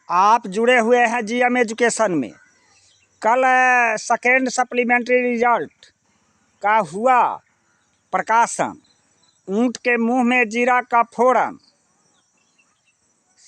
आप जुड़े हुए हैं जीएम एजुकेशन में। कल सेकेंड सप्लीमेंट्री रिजल्ट का हुआ प्रकाशन। ऊंट के मुंह में जीरा का फोड़न।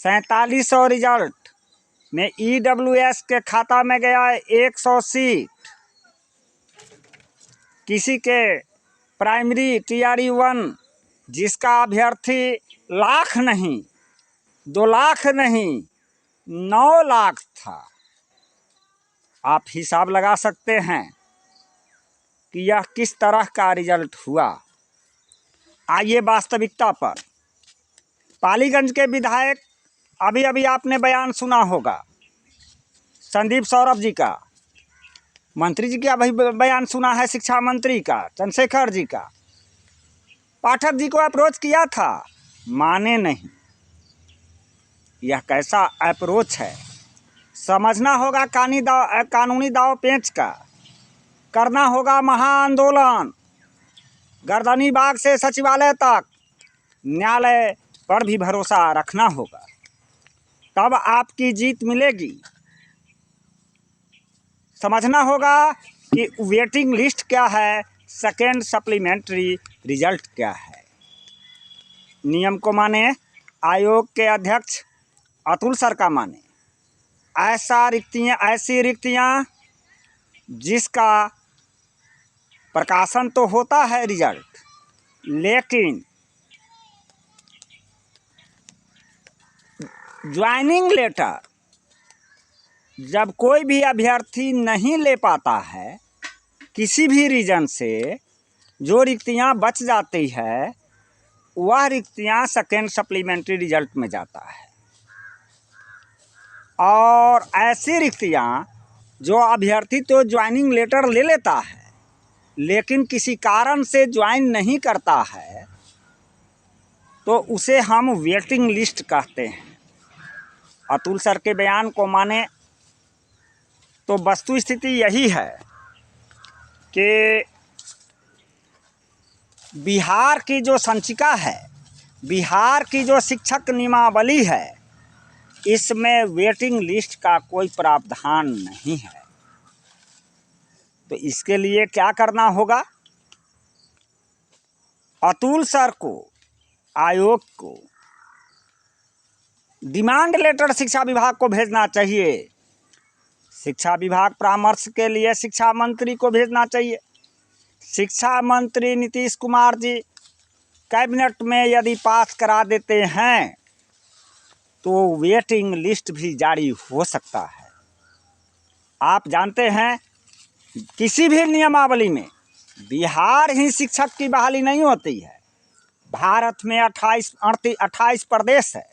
4700 रिजल्ट में ईडब्ल्यूएस के खाता में गया 100 सीट। किसी के प्राइमरी टीआरई 1 जिसका अभ्यर्थी लाख नहीं, 2 लाख नहीं, 9 लाख था। आप हिसाब लगा सकते हैं कि यह किस तरह का रिजल्ट हुआ। आइए वास्तविकता पर। पालीगंज के विधायक, अभी अभी आपने बयान सुना होगा संदीप सौरभ जी का। मंत्री जी का अभी बयान सुना है, शिक्षा मंत्री का चंद्रशेखर जी का। पाठक जी को अप्रोच किया था, माने नहीं। यह कैसा अप्रोच है? समझना होगा कानूनी दाव पेंच का। करना होगा महाआंदोलन, गर्दनी बाग से सचिवालय तक। न्यायालय पर भी भरोसा रखना होगा, तब आपकी जीत मिलेगी। समझना होगा कि वेटिंग लिस्ट क्या है, सेकेंड सप्लीमेंट्री रिजल्ट क्या है। नियम को माने, आयोग के अध्यक्ष अतुल सर का माने। ऐसी रिक्तियां जिसका प्रकाशन तो होता है रिजल्ट, लेकिन ज्वाइनिंग लेटर जब कोई भी अभ्यर्थी नहीं ले पाता है, किसी भी रीजन से जो रिक्तियां बच जाती है, वह रिक्तियां सेकेंड सप्लीमेंट्री रिजल्ट में जाता है। और ऐसी रिक्तियां जो अभ्यर्थी तो ज्वाइनिंग लेटर ले लेता है, लेकिन किसी कारण से ज्वाइन नहीं करता है, तो उसे हम वेटिंग लिस्ट कहते हैं। अतुल सर के बयान को माने तो वस्तु स्थिति यही है कि बिहार की जो संचिका है, बिहार की जो शिक्षक नियमावली है, इसमें वेटिंग लिस्ट का कोई प्रावधान नहीं है। तो इसके लिए क्या करना होगा? अतुल सर को, आयोग को डिमांड लेटर शिक्षा विभाग को भेजना चाहिए। शिक्षा विभाग परामर्श के लिए शिक्षा मंत्री को भेजना चाहिए। शिक्षा मंत्री नीतीश कुमार जी कैबिनेट में यदि पास करा देते हैं तो वेटिंग लिस्ट भी जारी हो सकता है। आप जानते हैं, किसी भी नियमावली में बिहार ही शिक्षक की बहाली नहीं होती है। भारत में 28 प्रदेश है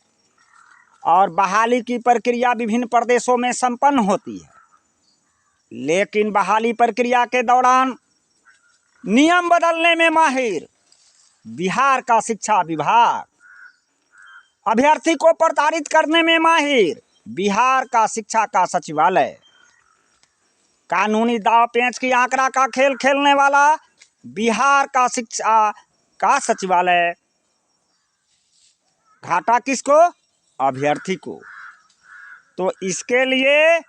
और बहाली की प्रक्रिया विभिन्न प्रदेशों में संपन्न होती है। लेकिन बहाली प्रक्रिया के दौरान नियम बदलने में माहिर बिहार का शिक्षा विभाग, अभ्यर्थी को प्रताड़ित करने में माहिर बिहार का शिक्षा का सचिवालय, कानूनी दाव पेंच की आंकड़ा का खेल खेलने वाला बिहार का शिक्षा का सचिवालय। घाटा किसको? अभ्यर्थी को। तो इसके लिए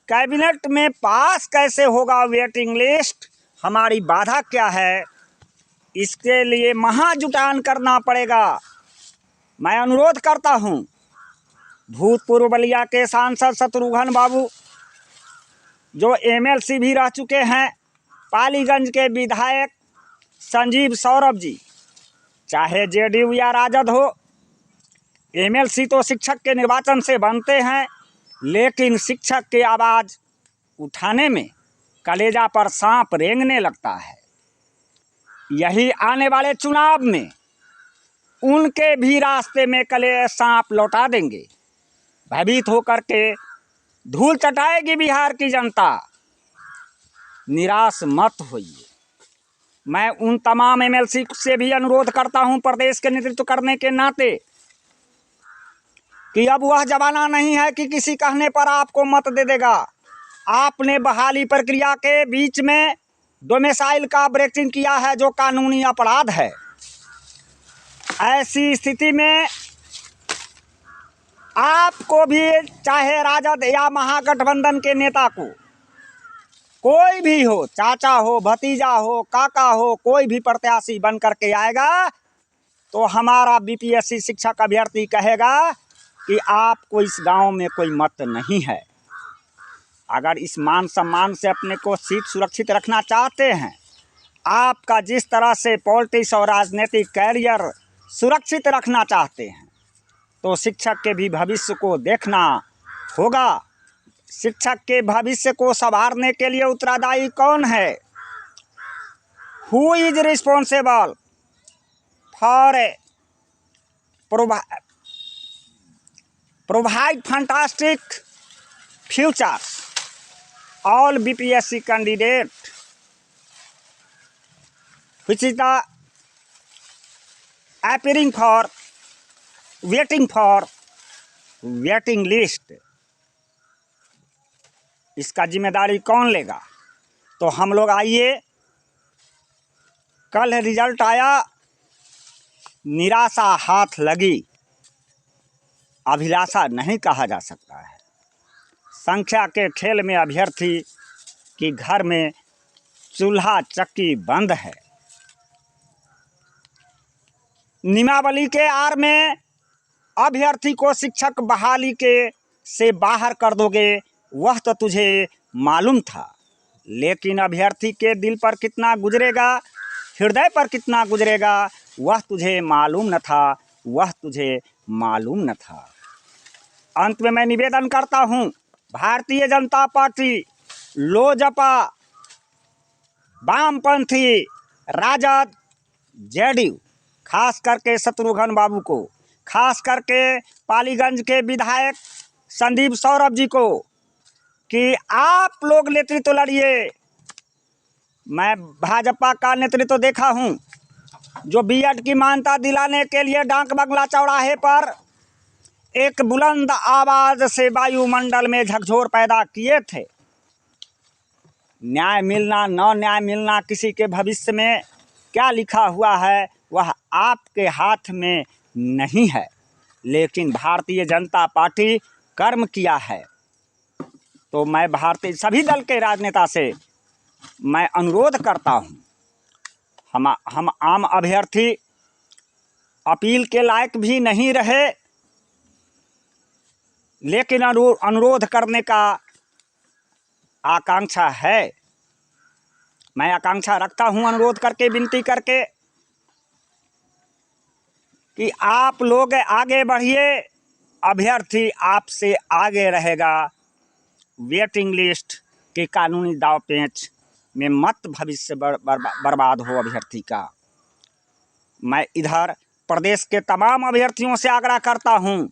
कैबिनेट में पास कैसे होगा वेटिंग लिस्ट, हमारी बाधा क्या है, इसके लिए महाजुटान करना पड़ेगा। मैं अनुरोध करता हूं, भूतपूर्व बलिया के सांसद शत्रुघ्न बाबू जो एमएलसी भी रह चुके हैं, पालीगंज के विधायक संजीव सौरभ जी, चाहे जेडीयू या राजद हो, एमएलसी तो शिक्षक के निर्वाचन से बनते हैं, लेकिन शिक्षक की आवाज़ उठाने में कलेजा पर सांप रेंगने लगता है। यही आने वाले चुनाव में उनके भी रास्ते में सांप लौटा देंगे। भयभीत होकर के धूल चटाएगी बिहार की जनता। निराश मत होइए। मैं उन तमाम एमएलसी से भी अनुरोध करता हूं, प्रदेश के नेतृत्व करने के नाते, कि अब वह जमाना नहीं है कि किसी कहने पर आपको मत दे देगा। आपने बहाली प्रक्रिया के बीच में डोमिसाइल का ब्रेकिंग किया है, जो कानूनी अपराध है। ऐसी स्थिति में आपको भी, चाहे राजद या महागठबंधन के नेता को, कोई भी हो, चाचा हो, भतीजा हो, काका हो, कोई भी प्रत्याशी बन करके आएगा तो हमारा बीपीएससी शिक्षक अभ्यर्थी कहेगा कि आपको इस गांव में कोई मत नहीं है। अगर इस मान सम्मान से अपने को सीट सुरक्षित रखना चाहते हैं, आपका जिस तरह से पॉलिटिक्स और राजनीतिक कैरियर सुरक्षित रखना चाहते हैं, तो शिक्षक के भी भविष्य को देखना होगा। शिक्षक के भविष्य को संवारने के लिए उत्तरदायी कौन है? Who is responsible for provide fantastic future all BPSC candidate which is the appearing for waiting list, इसका जिम्मेदारी कौन लेगा? तो हम लोग आइए, कल रिजल्ट आया, निराशा हाथ लगी, अभिलाषा नहीं कहा जा सकता है। संख्या के खेल में अभ्यर्थी की घर में चूल्हा चक्की बंद है। नियमावली के आड़ में अभ्यर्थी को शिक्षक बहाली के से बाहर कर दोगे, वह तो तुझे मालूम था, लेकिन अभ्यर्थी के दिल पर कितना गुजरेगा, हृदय पर कितना गुजरेगा, वह तुझे मालूम न था, वह तुझे मालूम न था। अंत में मैं निवेदन करता हूँ, भारतीय जनता पार्टी, लोजपा, वामपंथी, राजद, जेडीयू, खास करके शत्रुघ्न बाबू को, खास करके पालीगंज के विधायक संदीप सौरभ जी को, कि आप लोग नेतृत्व लड़िए। मैं भाजपा का नेतृत्व देखा हूँ, जो बीएड की मान्यता दिलाने के लिए डाक बंगला चौराहे पर एक बुलंद आवाज से वायुमंडल में झकझोर पैदा किए थे। न्याय मिलना न न्याय मिलना, किसी के भविष्य में क्या लिखा हुआ है वह आपके हाथ में नहीं है, लेकिन भारतीय जनता पार्टी कर्म किया है। तो मैं भारतीय सभी दल के राजनेता से मैं अनुरोध करता हूँ, हम आम अभ्यर्थी अपील के लायक भी नहीं रहे, लेकिन अनुरोध करने का आकांक्षा है। मैं आकांक्षा रखता हूं, अनुरोध करके, विनती करके, कि आप लोग आगे बढ़िए। अभ्यर्थी आपसे आगे रहेगा। वेटिंग लिस्ट के कानूनी दाव पेच में मत भविष्य बर्बाद हो अभ्यर्थी का। मैं इधर प्रदेश के तमाम अभ्यर्थियों से आग्रह करता हूं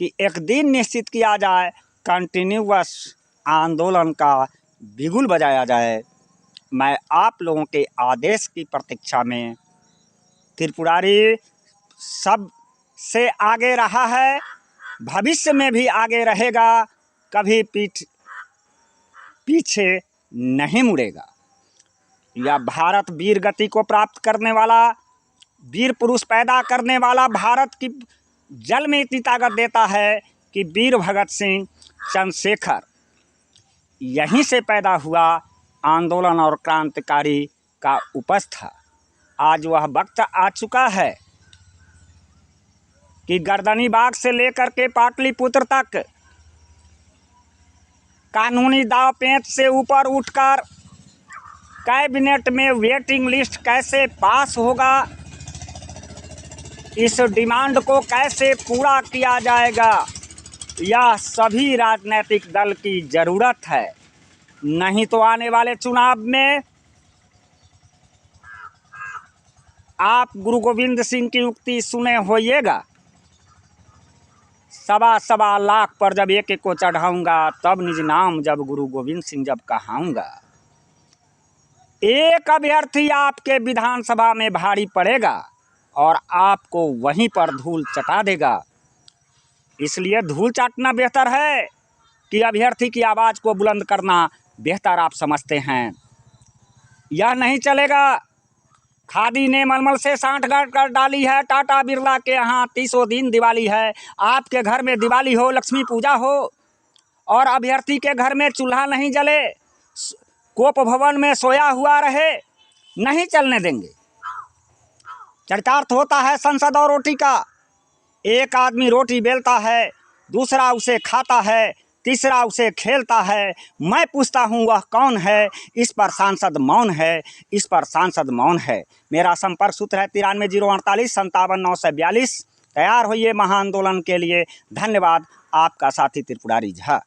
कि एक दिन निश्चित किया जाए, कंटिन्यूअस आंदोलन का बिगुल बजाया जाए। मैं आप लोगों के आदेश की प्रतीक्षा में। त्रिपुरारी सब से आगे रहा है, भविष्य में भी आगे रहेगा, कभी पीछे नहीं मुड़ेगा। यह भारत वीर गति को प्राप्त करने वाला, वीर पुरुष पैदा करने वाला, भारत की जल में इतनी ताकत देता है कि वीर भगत सिंह, चंद्रशेखर यहीं से पैदा हुआ। आंदोलन और क्रांतिकारी का उपज था। आज वह वक्त आ चुका है कि गर्दनी बाग से लेकर के पाटलिपुत्र तक कानूनी दाव पेच से ऊपर उठकर कैबिनेट में वेटिंग लिस्ट कैसे पास होगा, इस डिमांड को कैसे पूरा किया जाएगा, यह सभी राजनीतिक दल की ज़रूरत है। नहीं तो आने वाले चुनाव में आप गुरु गोविंद सिंह की उक्ति सुने होइएगा, सवा लाख पर जब एक एक को चढ़ाऊंगा, तब निज नाम जब गुरु गोविंद सिंह जब कहाऊंगा। एक अभ्यर्थी आपके विधानसभा में भारी पड़ेगा और आपको वहीं पर धूल चटा देगा। इसलिए धूल चाटना बेहतर है कि अभ्यर्थी की आवाज़ को बुलंद करना बेहतर आप समझते हैं। यह नहीं चलेगा खादी ने मलमल से सांठगांठ कर डाली है, टाटा बिरला के यहाँ 30 दिन दिवाली है। आपके घर में दिवाली हो, लक्ष्मी पूजा हो और अभ्यर्थी के घर में चूल्हा नहीं जले, कोप भवन में सोया हुआ रहे, नहीं चलने देंगे। चरितार्थ होता है संसद और रोटी का। एक आदमी रोटी बेलता है, दूसरा उसे खाता है, तीसरा उसे खेलता है। मैं पूछता हूँ वह कौन है? इस पर सांसद मौन है, इस पर सांसद मौन है। मेरा संपर्क सूत्र है 93 048 57 942। तैयार होइए महाआंदोलन के लिए। धन्यवाद। आपका साथी त्रिपुरारी झा।